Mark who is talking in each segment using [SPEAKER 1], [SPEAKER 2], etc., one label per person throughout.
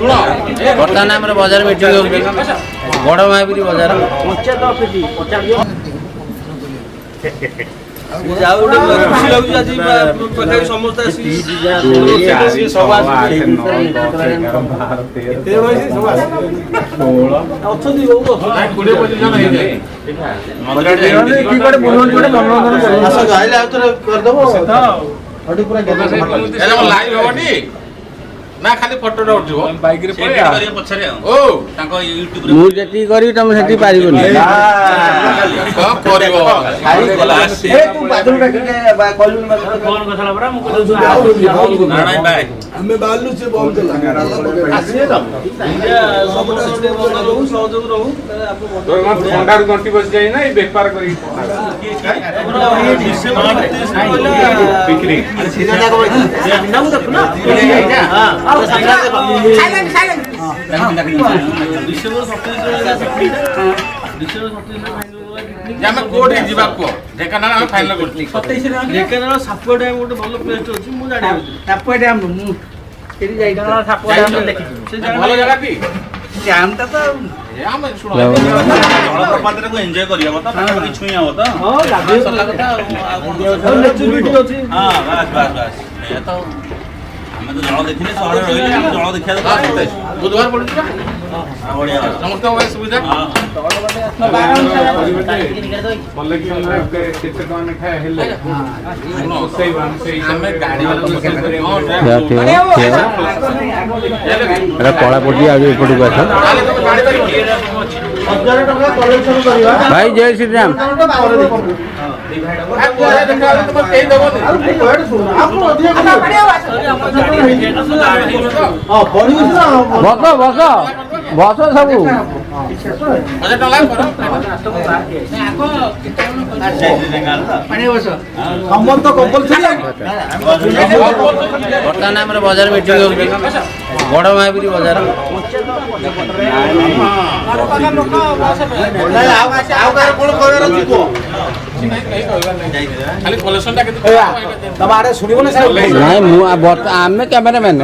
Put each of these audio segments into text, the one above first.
[SPEAKER 1] ବର୍ତ୍ତମାନ ଆମର ବଜାର ମିଟିଂ ହେଉଛି ବଡ଼ ମହାବୀର ବଜାର।
[SPEAKER 2] ଖୁସି ଲାଗୁଛି ଆଜି ପାଖାପାଖି ସମସ୍ତେ ଆସିକି ଅଛନ୍ତି।
[SPEAKER 3] ନା ଖାଲି ଫଟୋଟା ଉଠିବ ବାଇକ୍ ରେ ପଛରେ ଓ ତାଙ୍କ ୟୁଟ୍ୟୁବ ରେ
[SPEAKER 1] ମୁଁ ଯେତିକି କରିବି ତମେ ସେତିକି ପାରିବନି।
[SPEAKER 3] କଣ କରିବ ତୁ ବାଦଲଟା ଟିକେ କହିଲୁନି ଫୋନ କରିଥିଲା ପରା ମୁଁ କହିଲି ନା ନାଇଁ ଭାଇ ଆମେ ବାଲୁ ସେ ବହୁତ ଆସିବେ ତ ସବୁଟା ଭଲ ରହୁ ସହଯୋଗ ରହୁ ତୋର ମତ ଥଣ୍ଡାରୁ ଗଣ୍ଟି ବସି ଯାଇ ନା ଏ ବେପାର କରି ବିକ୍ରି ସିଧା ଯାକ ସିଧା ମୁଁ ଦେଖୁ ନା ଢେଙ୍କାନାଳ ଫାଇନାଲ କରୁଛୁ
[SPEAKER 2] ଢେଙ୍କାନାଳ ସାପୁଆ ଡ୍ୟାମ ଗୋଟେ ଭଲ ପ୍ଲେସ୍ ଅଛି ମୁଁ ଜାଣିବି
[SPEAKER 4] ସାପୁଆ ଡ୍ୟାମ ମୁଁ ସେଠି ଯାଇଥିଲି ସାପୁଆ ଡ୍ୟାମ ଦେଖିଛି
[SPEAKER 3] ଭଲ ଜାଗା ବି
[SPEAKER 4] ଡ୍ୟାମଟା ତ
[SPEAKER 3] ଆମେ ଶୁଣ ଜଳପ୍ରପାତକୁ ଏନ୍ଜୟ କରିବା କଥା ପାଖାପାଖି ଛୁଇଁ ହବ ତ
[SPEAKER 2] ହଁ
[SPEAKER 3] ସରିଲା କଥା
[SPEAKER 2] ନେଚୁରାଲିଟି ଅଛି
[SPEAKER 3] ହଁ ବାସ୍ ବାସ୍ ବାସ୍ ଏଇଆ ତ ଆମେ ତ ଜଳ ଦେଖିଲେ ସହରରେ ରହିଲେ ଆମେ ଜଳ ଦେଖିବା ବୁଧବାର ପଡୁଛି ନା ବଢିଆ ସମସ୍ତଙ୍କ ସୁବିଧା
[SPEAKER 1] କଳା ପଡିଛି ଆଉ ଏପଟକୁ ଆସ ଭାଇ ଜୟ ଶ୍ରୀରାମ। ବସ ବସ ବସ ସବୁ ବର୍ତ୍ତମାନ ଆମର ବଜାର ମିଟିଂ ହେଉଛି ବଡ଼ ମହାବୀର ବଜାର। ନାଇଁ ମୁଁ ଆମେ କ୍ୟାମେରାମ୍ୟାନ୍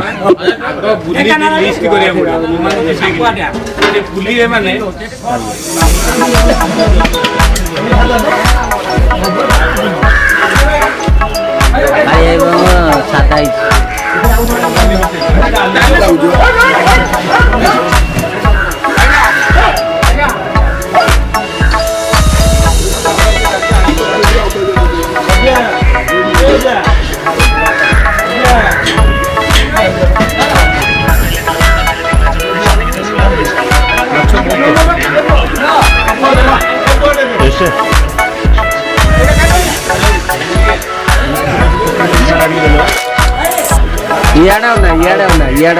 [SPEAKER 1] ସାଧା ଇଆଡ଼େ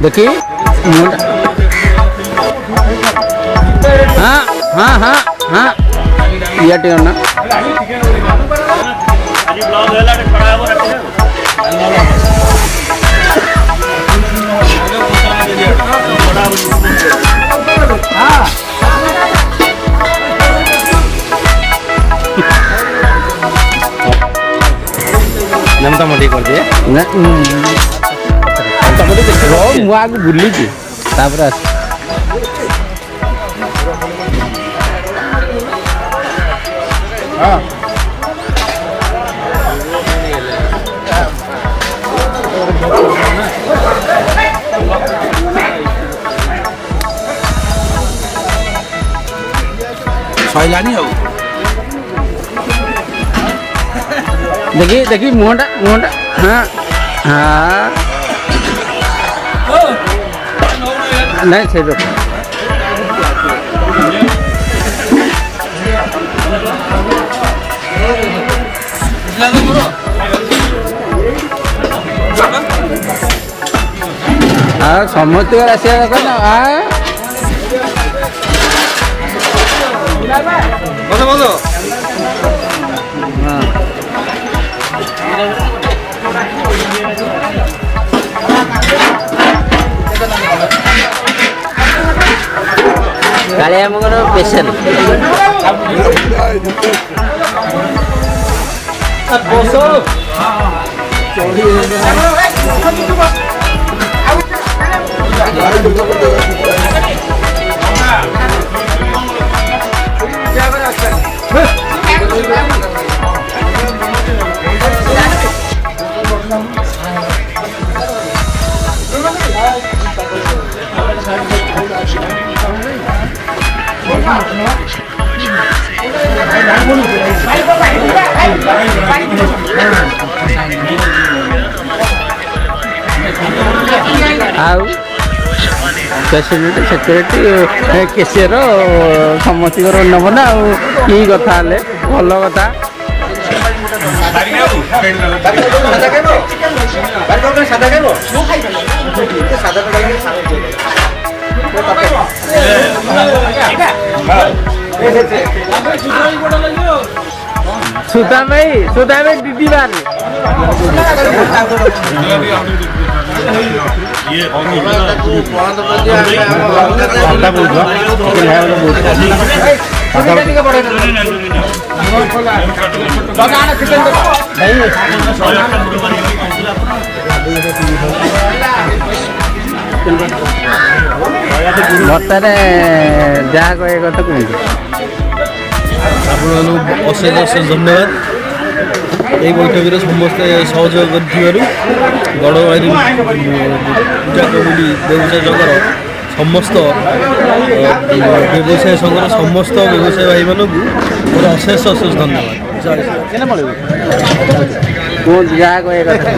[SPEAKER 1] देखी हाँ हाँ हाँ हाँ इटे ना नमता मोटी कर दिए ना तमरे देख रो मु आगु बुल्ली छी तापर आस हां
[SPEAKER 3] सैलानी हो
[SPEAKER 1] देखी देखी मुंडा मुंडा हाँ हाँ नहीं से हाँ समस्त आसिया दरकार ना
[SPEAKER 2] बस बस
[SPEAKER 1] କାଳିଆଙ୍କର ସ୍ପେଶାଲ ଆଉ ପ୍ରେସିଡେଣ୍ଟ ସେକ୍ରେଟାରୀ କେସିଆର ସମସ୍ତଙ୍କର ନେବ ନା ଆଉ କି କଥା ହେଲେ ଭଲ କଥା ସୁଧା ଭାଇ ଦିଦି ବାର ମତରେ ଯାହା କହିବା କଥା କୁହନ୍ତୁ
[SPEAKER 2] ଆପଣମାନଙ୍କୁ ଅଶେଷ ଅଶେଷ ଧନ୍ୟବାଦ এই বৈঠকରେ ସମସ୍ତେ ସହଯୋଗ କରିଥିବାରୁ ଗଡ଼ବାଡ଼ି ପୂଜା କମିଟି ବ୍ୟବସାୟ ସଂଘର ସମସ୍ତ ବ୍ୟବସାୟ ସଂଘର ସମସ୍ତ ବ୍ୟବସାୟ ଭାଇମାନଙ୍କୁ ମୋର ଅଶେଷ ଅଶେଷ ଧନ୍ୟବାଦ
[SPEAKER 1] କୁହନ୍ତୁ ଯାହା କହିବା କଥା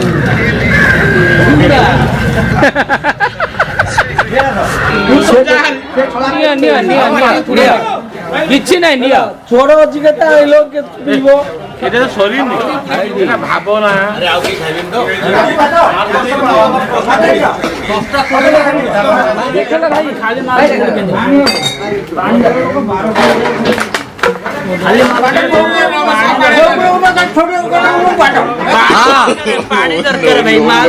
[SPEAKER 1] କିଛି ନାହିଁ ନିଅ
[SPEAKER 4] ଛୋଟ ଅଛି କେତେ ଆଇଲ ପିଇବ
[SPEAKER 1] এটা তো শরীর নেই এটা ভাবো না
[SPEAKER 2] ଆଉ କି ଖାଇବେନି ତ
[SPEAKER 4] ଦେଖିଲା ଭାଇ ଖାଲି ମାଲ
[SPEAKER 1] ପାଣି ଦରକାର ଭାଇ ମାଲ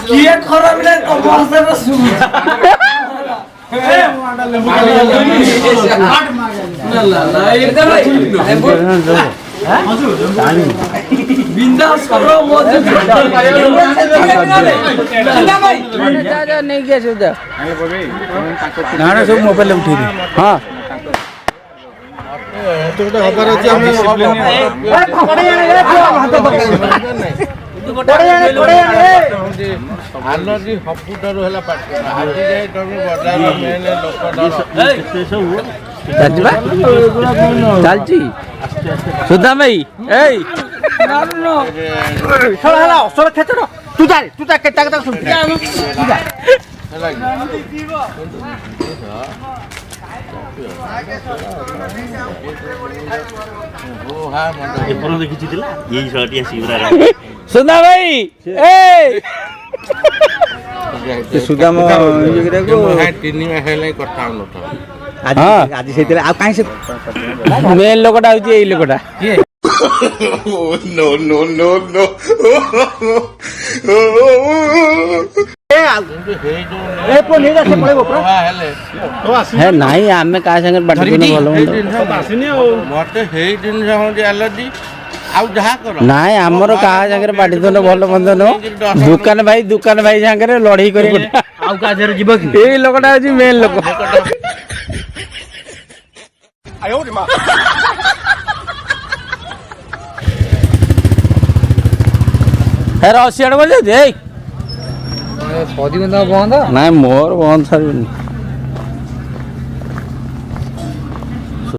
[SPEAKER 4] କିଏ ଖରାପ
[SPEAKER 1] ନେଇକି ଆସିବ ନା ସବୁ ମୋବାଇଲ ଉଠେଇବି ହଁ
[SPEAKER 3] ହବାର ଅଛି ଆମେ ଆଲର୍ଜି ସବୁଠାରୁ ହେଲା ପାଟି ଆଜି ଯାଇ ବଜାର ମେନ୍ ଲୋକ
[SPEAKER 1] ଚାଲିଛି ସୁଧା ଭାଇ ଏଇ
[SPEAKER 4] ହେଲା ଅସର କ୍ଷେତ୍ର ତୁ ଯା କେତେ କଥା ଶୁଣୁ
[SPEAKER 1] ସୁଧା ଭାଇ ଏଇ ସୁଧା ମୋ
[SPEAKER 3] ତିନି ମାସ ହେଲା କଥା ହଉନଥିବ
[SPEAKER 4] ଆଜି ସେଇଥିରେ ଆଉ କାହିଁ ସେ
[SPEAKER 1] ମେନ୍ ଲୋକଟା ହଉଛି ଏଇ ଲୋକଟା ନାଇଁ ଆମେ କାହା ସାଙ୍ଗରେ ପାଟି ଭଲ
[SPEAKER 3] ମତେ ସେଇ ଜିନିଷ ହଉଛି ଆଲର୍ଜି ଆଉ ଯାହା କର
[SPEAKER 1] ନାଇଁ ଆମର କାହା ସାଙ୍ଗରେ ପାଟି ଭଲ ମନ୍ଦ ନୁହଁ ଦୋକାନ ଭାଇ ସାଙ୍ଗରେ ଲଢେଇ କରି
[SPEAKER 4] ଆଉ କାହା ସାଙ୍ଗରେ ଯିବ କି
[SPEAKER 1] ଏଇ ଲୋକଟା ହଉଛି ମେନ୍ ଲୋକ ଅଶୀ ଆଡେ ବଜାଉଛି ଏଇ
[SPEAKER 4] ବନ୍ଦ
[SPEAKER 1] ନାଇଁ ମୋର ବନ୍ଦ ସରିବନି